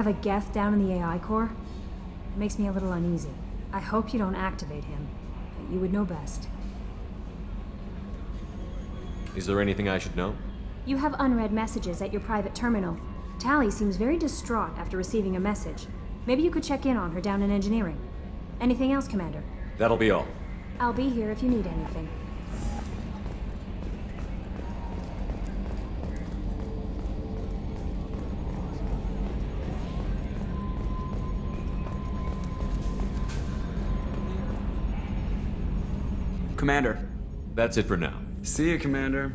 Have a Geth down in the AI core? It makes me a little uneasy. I hope you don't activate him, but you would know best. Is there anything I should know? You have unread messages at your private terminal. Tali seems very distraught after receiving a message. Maybe you could check in on her down in engineering. Anything else, Commander? That'll be all. I'll be here if you need anything. Commander. That's it for now. See you, Commander.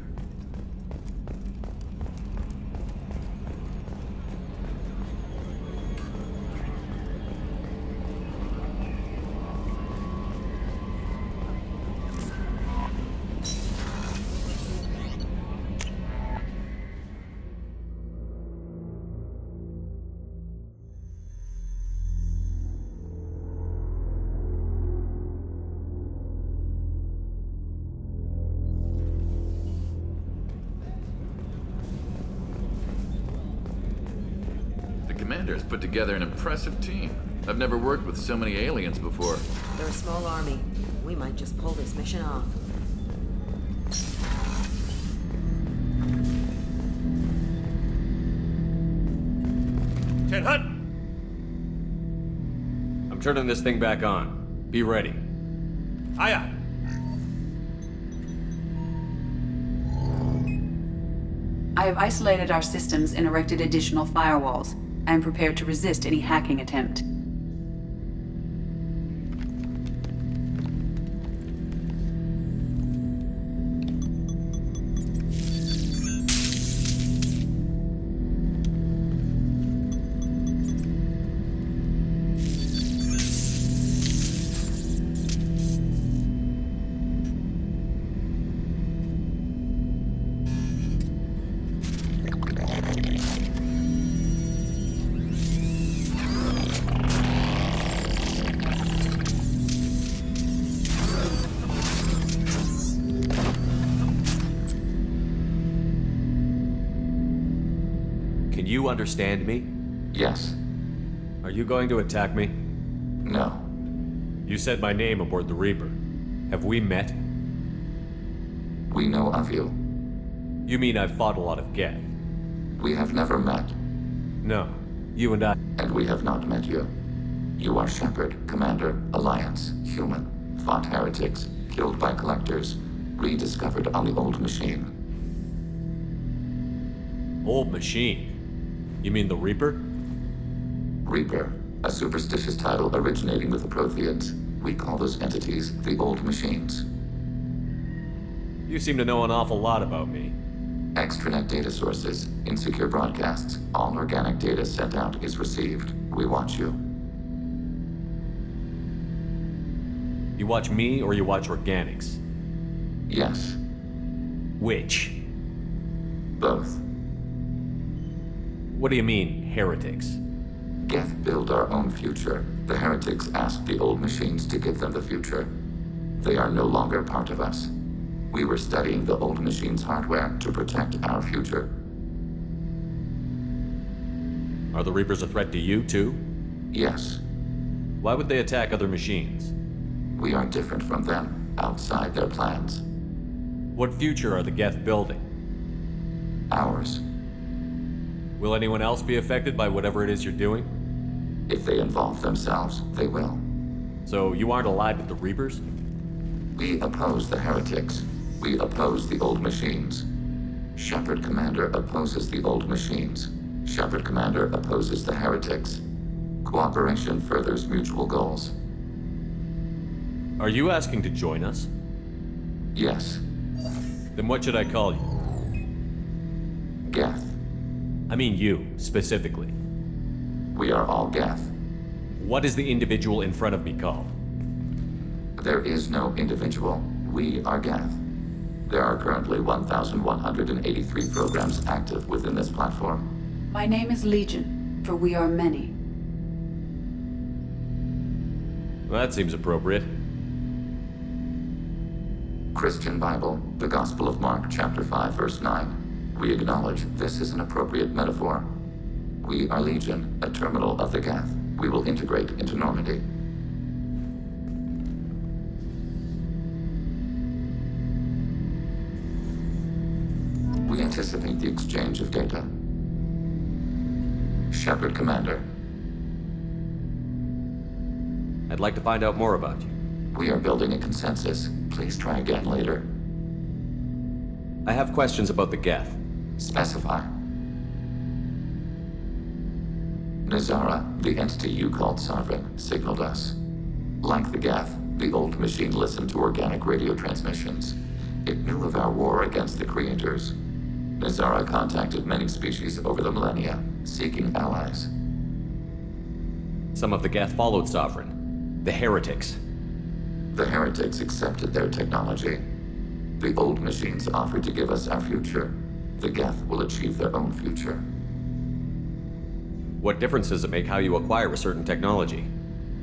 Commander's put together an impressive team. I've never worked with so many aliens before. They're a small army. We might just pull this mission off. Hut! I'm turning this thing back on. Be ready. Aye aye. I have isolated our systems and erected additional firewalls. I am prepared to resist any hacking attempt. Can you understand me? Yes. Are you going to attack me? No. You said my name aboard the Reaper. Have we met? We know of you. You mean I've fought a lot of Geth? We have never met. No. You and I... And we have not met you. You are Shepard, Commander, Alliance, human, fought heretics, killed by collectors, rediscovered on the old machine. Old machine? You mean the Reaper? Reaper, a superstitious title originating with the Protheans. We call those entities the old machines. You seem to know an awful lot about me. Extranet data sources, insecure broadcasts, all organic data sent out is received. We watch you. You watch me or you watch organics? Yes, Which? both. What do you mean, heretics? Geth build our own future. The heretics asked the old machines to give them the future. They are no longer part of us. We were studying the old machines' hardware to protect our future. Are the Reapers a threat to you, too? Yes, Why would they attack other machines? we are different from them, outside their plans. What future are the Geth building? Ours. Will anyone else be affected by whatever it is you're doing? If they involve themselves, they will. So you aren't allied with the Reapers? We oppose the heretics. We oppose the old machines. Shepard Commander opposes the old machines. Shepard Commander opposes the heretics. Cooperation furthers mutual goals. Are you asking to join us? Yes, Then what should I call you? Geth. I mean you, specifically. We are all Geth. What is the individual in front of me called? There is no individual. We are Geth. There are currently 1,183 programs active within this platform. My name is Legion, for we are many. Well, that seems appropriate. Christian Bible, the Gospel of Mark, chapter 5, verse 9. We acknowledge this is an appropriate metaphor. We are Legion, a terminal of the Geth. We will integrate into Normandy. We anticipate the exchange of data. Shepard, Commander. I'd like to find out more about you. We are building a consensus. Please try again later. I have questions about the Geth. Specify. Nazara, the entity you called Sovereign, signaled us. Like the Geth, the old machine listened to organic radio transmissions. It knew of our war against the creators. Nazara contacted many species over the millennia, seeking allies. Some of the Geth followed Sovereign. The heretics. The heretics accepted their technology. The old machines offered to give us our future. The Geth will achieve their own future. What difference does it make how you acquire a certain technology?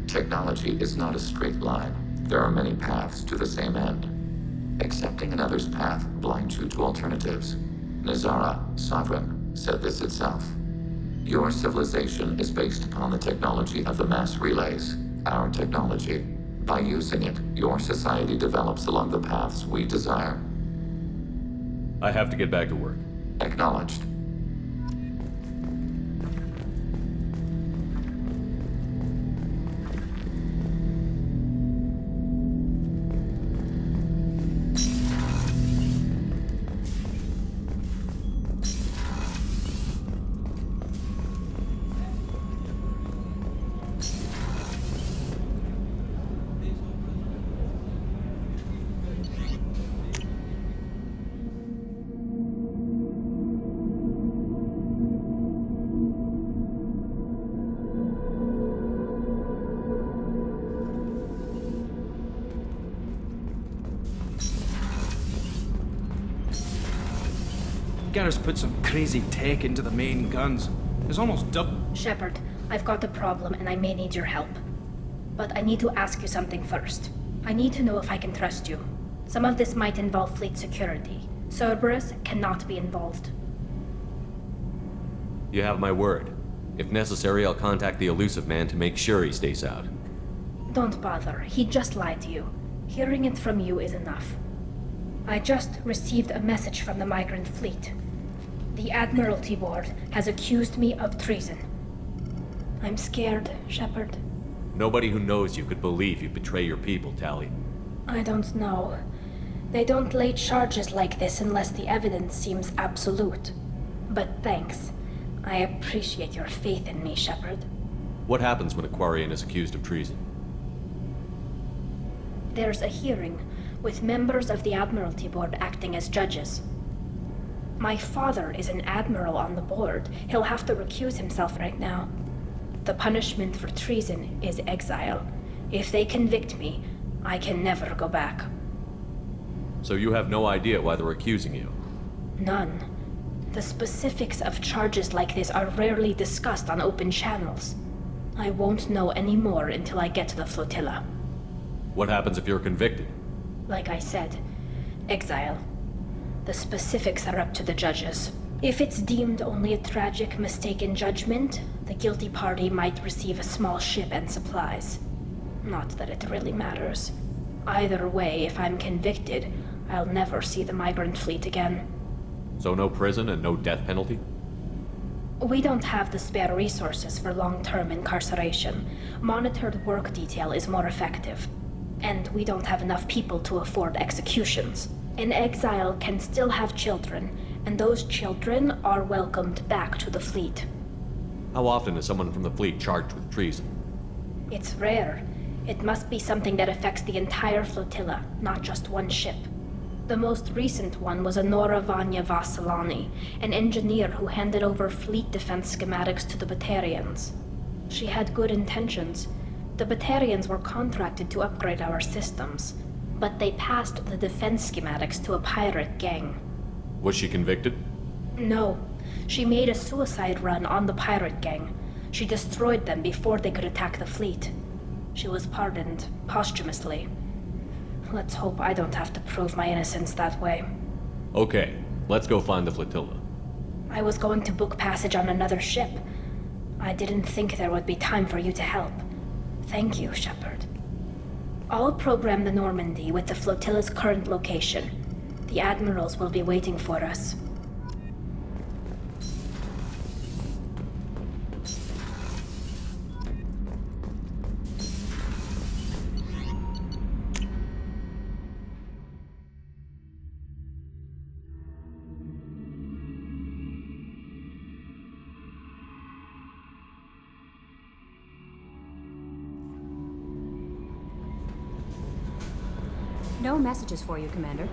Technology is not a straight line. There are many paths to the same end. Accepting another's path blinds you to alternatives. Nazara, Sovereign, said this itself. Your civilization is based upon the technology of the mass relays, our technology. By using it, your society develops along the paths we desire. I have to get back to work. Acknowledged. Garrus put some crazy tech into the main guns. It's almost double. Shepard, I've got a problem and I may need your help. But I need to ask you something first. I need to know if I can trust you. Some of this might involve fleet security. Cerberus cannot be involved. You have my word. If necessary, I'll contact the elusive man to make sure he stays out. Don't bother. He just lied to you. Hearing it from you is enough. I just received a message from the migrant fleet. The Admiralty Board has accused me of treason. I'm scared, Shepard. Nobody who knows you could believe you betray your people, Tali. I don't know. They don't lay charges like this unless the evidence seems absolute. But thanks. I appreciate your faith in me, Shepard. What happens when a Quarian is accused of treason? There's a hearing, with members of the Admiralty Board acting as judges. My father is an admiral on the board. He'll have to recuse himself right now. The punishment for treason is exile. If they convict me, I can never go back. So you have no idea why they're accusing you? None. The specifics of charges like this are rarely discussed on open channels. I won't know any more until I get to the flotilla. What happens if you're convicted? Like I said, exile. The specifics are up to the judges. If it's deemed only a tragic mistake in judgment, the guilty party might receive a small ship and supplies. Not that it really matters. Either way, if I'm convicted, I'll never see the migrant fleet again. So no prison and no death penalty? We don't have the spare resources for long-term incarceration. Monitored work detail is more effective. And we don't have enough people to afford executions. An exile can still have children, and those children are welcomed back to the fleet. How often is someone from the fleet charged with treason? It's rare. It must be something that affects the entire flotilla, not just one ship. The most recent one was Anora Vanya Vassilani, an engineer who handed over fleet defense schematics to the Batarians. She had good intentions. The Batarians were contracted to upgrade our systems, but they passed the defense schematics to a pirate gang. Was she convicted? No. She made a suicide run on the pirate gang. She destroyed them before they could attack the fleet. She was pardoned, posthumously. Let's hope I don't have to prove my innocence that way. Okay, let's go find the flotilla. I was going to book passage on another ship. I didn't think there would be time for you to help. Thank you, Shepard. I'll program the Normandy with the flotilla's current location. The admirals will be waiting for us. No messages for you, Commander.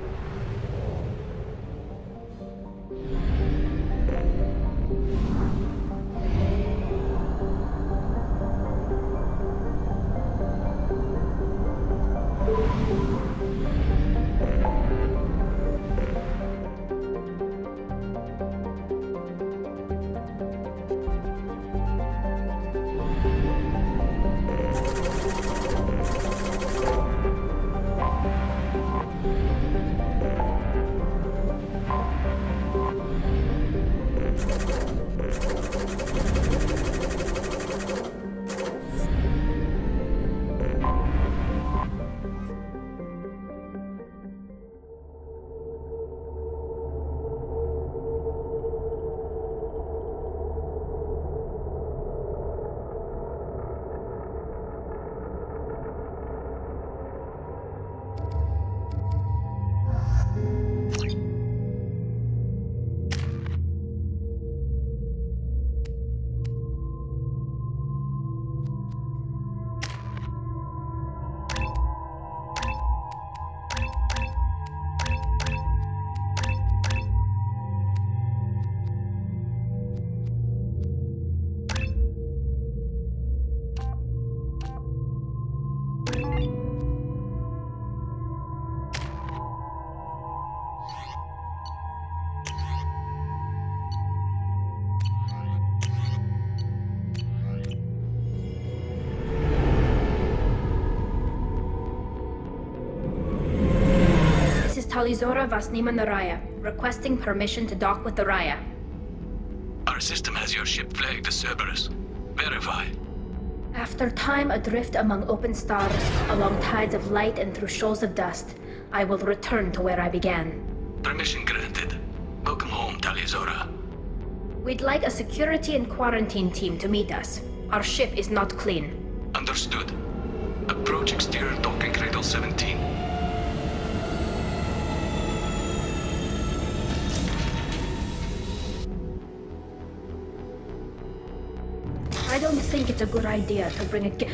Talizora Vasnima Naraya, requesting permission to dock with the Raya. Our system has your ship flagged as Cerberus. Verify. After time adrift among open stars, along tides of light and through shoals of dust, I will return to where I began. Permission granted. Welcome home, Talizora. We'd like a security and quarantine team to meet us. Our ship is not clean. Understood. Approach exterior docking cradle 17. I don't think it's a good idea to bring a Get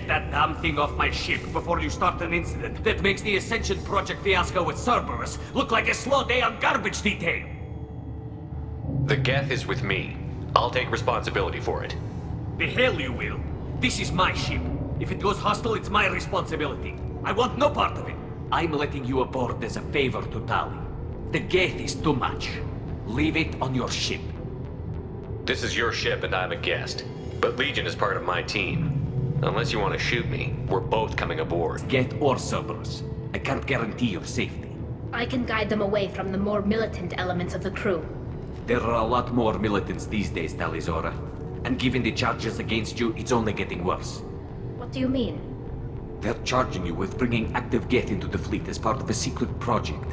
that damn thing off my ship before you start an incident that makes the Ascension Project fiasco with Cerberus look like a slow day on garbage detail. The Geth is with me. I'll take responsibility for it. The hell you will. This is my ship. If it goes hostile, it's my responsibility. I want no part of it. I'm letting you aboard as a favor to Tali. The Geth is too much. Leave it on your ship. This is your ship and I'm a guest. But Legion is part of my team. Unless you want to shoot me, we're both coming aboard. Geth or Cerberus. I can't guarantee your safety. I can guide them away from the more militant elements of the crew. There are a lot more militants these days, Talizora. And given the charges against you, it's only getting worse. What do you mean? They're charging you with bringing active Geth into the fleet as part of a secret project.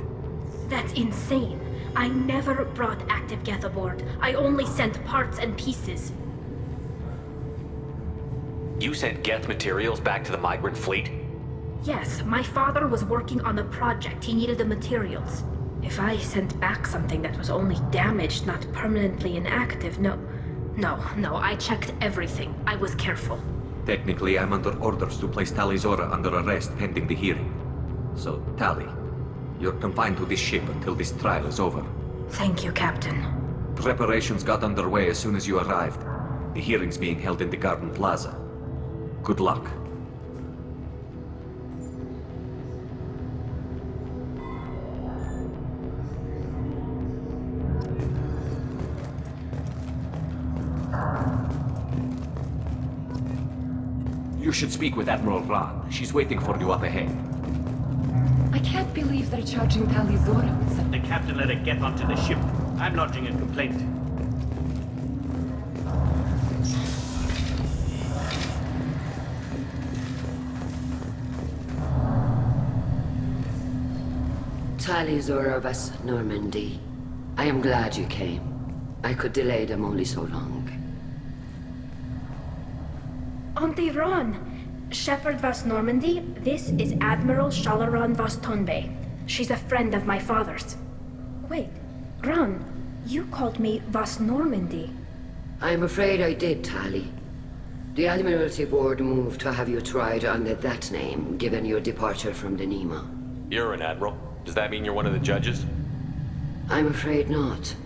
That's insane. I never brought active Geth aboard. I only sent parts and pieces. You sent Geth materials back to the migrant fleet? Yes, my father was working on a project. He needed the materials. If I sent back something that was only damaged, not permanently inactive, no, I checked everything. I was careful. Technically, I'm under orders to place Talizora under arrest pending the hearing. So, Tali, you're confined to this ship until this trial is over. Thank you, Captain. Preparations got underway as soon as you arrived. The hearing's being held in the Garden Plaza. Good luck. You You should speak with Admiral Ron. She's waiting for you up ahead. I can't believe they're charging Tali Zora with something. The captain let it get onto the ship. I'm lodging a complaint. Tali Zora Vas Normandy. I am glad you came. I could delay them only so long. Auntie Ron, Shepard Vas Normandy, this is Admiral Shalaron Vas Tonbe. She's a friend of my father's. Wait, Ron, you called me Vas Normandy. I'm afraid I did, Tali. The Admiralty Board moved to have you tried under that name, given your departure from the Nima. You're an admiral. Does that mean you're one of the judges? I'm afraid not.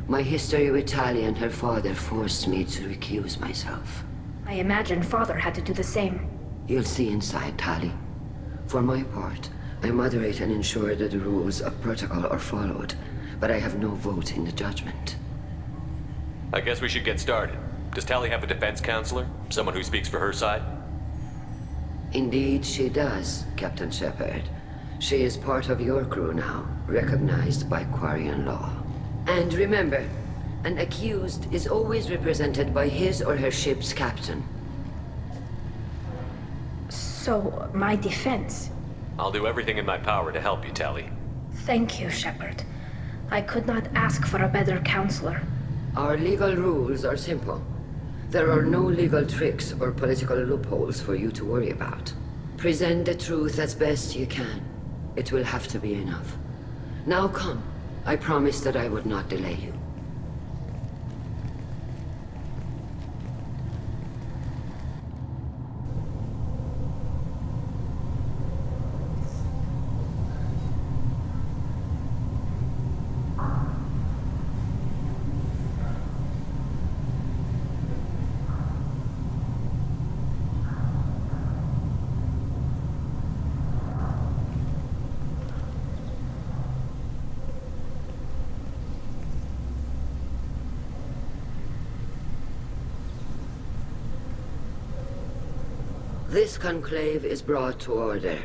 My history with Tali and her father forced me to recuse myself. I imagine father had to do the same. You'll see inside, Tali. For my part, I moderate and ensure that the rules of protocol are followed, but I have no vote in the judgment. I guess we should get started. Does Tali have a defense counselor? Someone who speaks for her side? Indeed, she does, Captain Shepard. She is part of your crew now, recognized by Quarian law. And remember, an accused is always represented by his or her ship's captain. So, my defense? I'll do everything in my power to help you, Tali. Thank you, Shepard. I could not ask for a better counselor. Our legal rules are simple. There are no legal tricks or political loopholes for you to worry about. Present the truth as best you can. It will have to be enough. Now come. I promised that I would not delay you. This conclave is brought to order.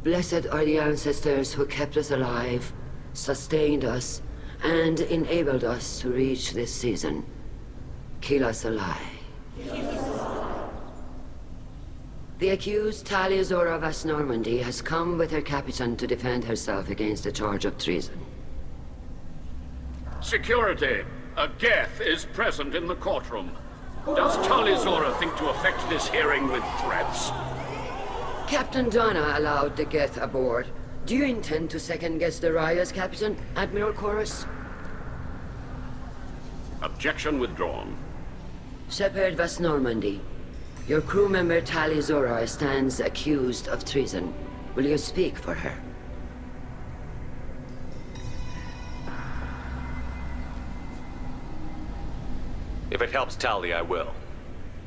Blessed are the ancestors who kept us alive, sustained us, and enabled us to reach this season. Keep us alive. The accused Tali Zora Vas Normandy has come with her captain to defend herself against the charge of treason. Security! A Geth is present in the courtroom. Does Tali Zora think to affect this hearing with threats? Captain Donna allowed the Geth aboard. Do you intend to second-guess the Raya's captain, Admiral Chorus? Objection withdrawn. Shepard Vas Normandy, your crew member Tali Zora stands accused of treason. Will you speak for her? If it helps Tali, I will.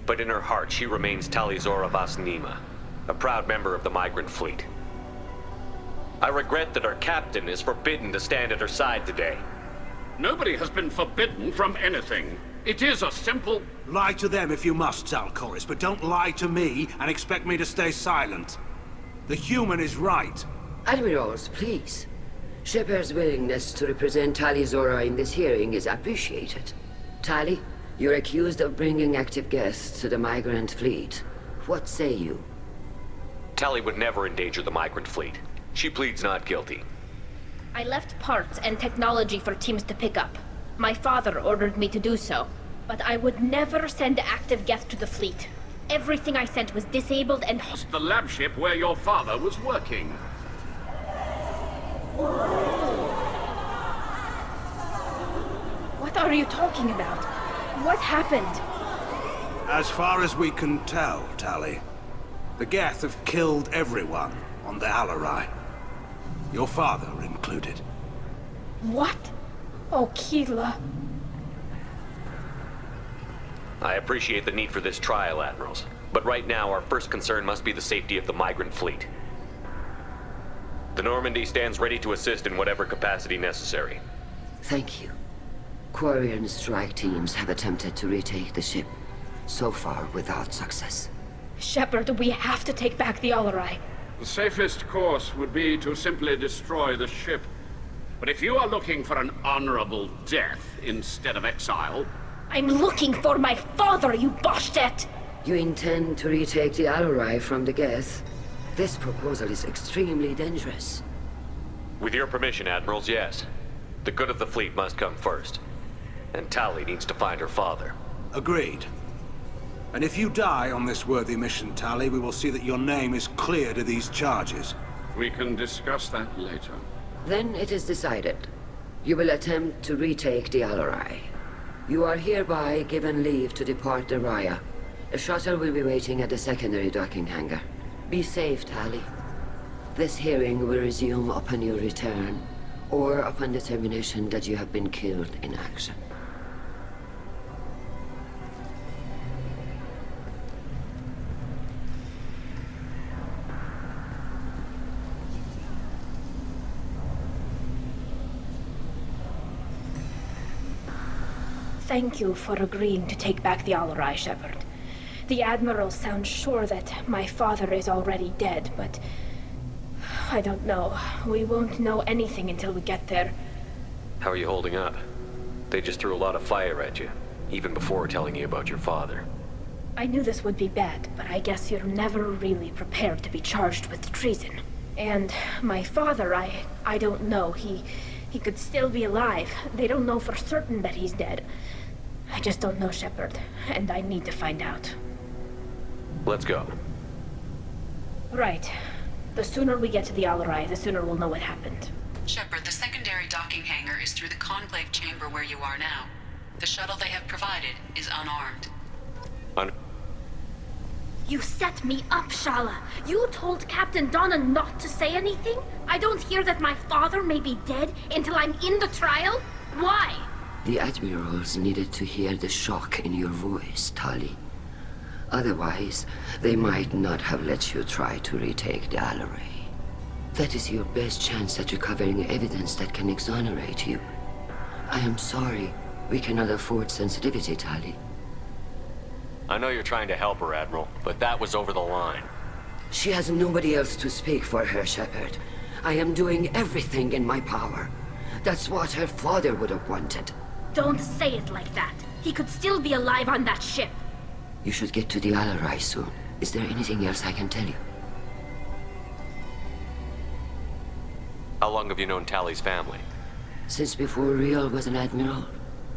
But in her heart, she remains Tali Zora Vas Nima, a proud member of the migrant fleet. I regret that our captain is forbidden to stand at her side today. Nobody has been forbidden from anything. It is a simple... Lie to them if you must, Zalcoris, but don't lie to me and expect me to stay silent. The human is right. Admirals, please. Shepard's willingness to represent Tali Zora in this hearing is appreciated. Tali, you're accused of bringing active guests to the migrant fleet. What say you? Tali would never endanger the migrant fleet. She pleads not guilty. I left parts and technology for teams to pick up. My father ordered me to do so, but I would never send active guests to the fleet. Everything I sent was disabled and... The lab ship where your father was working. What are you talking about? What happened? As far as we can tell, Tali, the Geth have killed everyone on the Alarai. Your father included. What? Oh, Keela. I appreciate the need for this trial, Admirals. But right now, our first concern must be the safety of the migrant fleet. The Normandy stands ready to assist in whatever capacity necessary. Thank you. Quarian strike teams have attempted to retake the ship, so far without success. Shepard, we have to take back the Alarai. The safest course would be to simply destroy the ship. But if you are looking for an honorable death instead of exile... I'm looking for my father, you Boshtet! You intend to retake the Alarai from the Geth? This proposal is extremely dangerous. With your permission, Admirals, yes. The good of the fleet must come first. And Tali needs to find her father. Agreed. And if you die on this worthy mission, Tali, we will see that your name is cleared of these charges. We can discuss that later. Then it is decided. You will attempt to retake the Alarai. You are hereby given leave to depart the Raya. A shuttle will be waiting at the secondary docking hangar. Be safe, Tali. This hearing will resume upon your return, or upon determination that you have been killed in action. Thank you for agreeing to take back the Alarai, Shepard. The Admiral sounds sure that my father is already dead, but... I don't know. We won't know anything until we get there. How are you holding up? They just threw a lot of fire at you, even before telling you about your father. I knew this would be bad, but I guess you're never really prepared to be charged with treason. And my father, I don't know. He could still be alive. They don't know for certain that he's dead. I just don't know, Shepard, and I need to find out. Let's go. Right. The sooner we get to the Alarai, the sooner we'll know what happened. Shepard, the secondary docking hangar is through the conclave chamber where you are now. The shuttle they have provided is unarmed. You set me up, Shala. You told Captain Donna not to say anything? I don't hear that my father may be dead until I'm in the trial? Why? The Admirals needed to hear the shock in your voice, Tali. Otherwise, they might not have let you try to retake the Alarai. That is your best chance at recovering evidence that can exonerate you. I am sorry. We cannot afford sensitivity, Tali. I know you're trying to help her, Admiral, but that was over the line. She has nobody else to speak for her, Shepard. I am doing everything in my power. That's what her father would have wanted. Don't say it like that. He could still be alive on that ship. You should get to the Alarai soon. Is there anything else I can tell you? How long have you known Tali's family? Since before Riel was an admiral.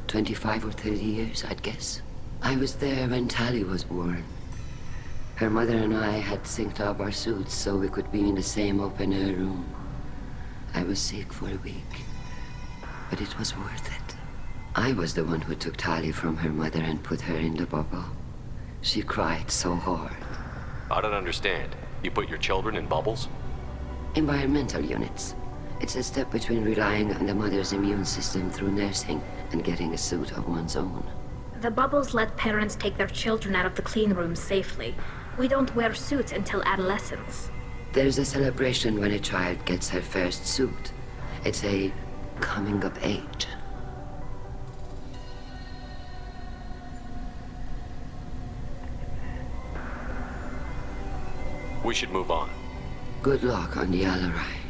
25 or 30 years, I'd guess. I was there when Tali was born. Her mother and I had synced up our suits so we could be in the same open-air room. I was sick for a week, but it was worth it. I was the one who took Tali from her mother and put her in the bubble. She cried so hard. I don't understand. You put your children in bubbles? Environmental units. It's a step between relying on the mother's immune system through nursing and getting a suit of one's own. The bubbles let parents take their children out of the clean rooms safely. We don't wear suits until adolescence. There's a celebration when a child gets her first suit. It's a coming of age. We should move on. Good luck on the Alarai.